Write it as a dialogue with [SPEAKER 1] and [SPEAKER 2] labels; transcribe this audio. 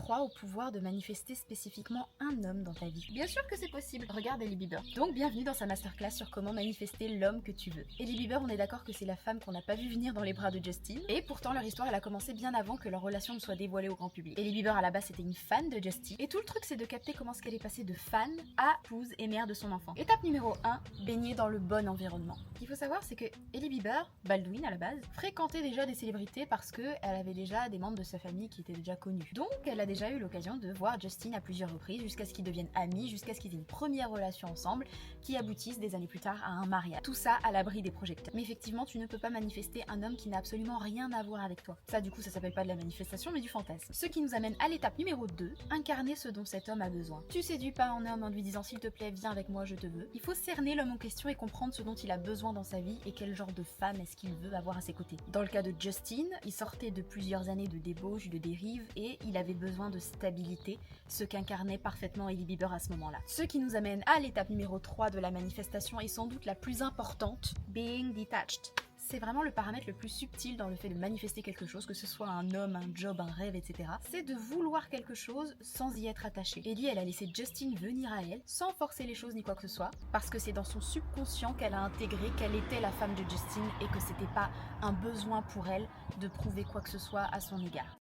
[SPEAKER 1] crois au pouvoir de manifester spécifiquement un homme dans ta vie?
[SPEAKER 2] Bien sûr que c'est possible, regarde Hailey Bieber.
[SPEAKER 1] Donc bienvenue dans sa masterclass sur comment manifester l'homme que tu veux. Hailey Bieber, on est d'accord que c'est la femme qu'on n'a pas vu venir dans les bras de Justin, et pourtant leur histoire elle a commencé bien avant que leur relation ne soit dévoilée au grand public. Hailey Bieber à la base c'était une fan de Justin, et tout le truc c'est de capter comment ce qu'elle est passée de fan à épouse et mère de son enfant. Étape numéro 1, baigner dans le bon environnement. Ce qu'il faut savoir c'est que Hailey Bieber, Baldwin à la base, fréquentait déjà des célébrités parce qu'elle avait déjà des membres de sa famille qui étaient déjà connus. Donc elle a déjà eu l'occasion de voir Justin à plusieurs reprises jusqu'à ce qu'ils deviennent amis, jusqu'à ce qu'ils aient une première relation ensemble qui aboutisse des années plus tard à un mariage. Tout ça à l'abri des projecteurs. Mais effectivement, tu ne peux pas manifester un homme qui n'a absolument rien à voir avec toi. Ça du coup, ça s'appelle pas de la manifestation mais du fantasme. Ce qui nous amène à l'étape numéro 2, incarner ce dont cet homme a besoin. Tu séduis pas un homme en lui disant s'il te plaît, viens avec moi, je te veux. Il faut cerner l'homme en question et comprendre ce dont il a besoin dans sa vie et quel genre de femme est-ce qu'il veut avoir à ses côtés. Dans le cas de Justin, il sortait de plusieurs années de débauche, de dérive et il avait besoin de stabilité, ce qu'incarnait parfaitement Hailey Bieber à ce moment-là. Ce qui nous amène à l'étape numéro 3 de la manifestation et sans doute la plus importante, being detached. C'est vraiment le paramètre le plus subtil dans le fait de manifester quelque chose, que ce soit un homme, un job, un rêve, etc. C'est de vouloir quelque chose sans y être attaché. Hailey, elle a laissé Justin venir à elle, sans forcer les choses ni quoi que ce soit, parce que c'est dans son subconscient qu'elle a intégré qu'elle était la femme de Justin et que c'était pas un besoin pour elle de prouver quoi que ce soit à son égard.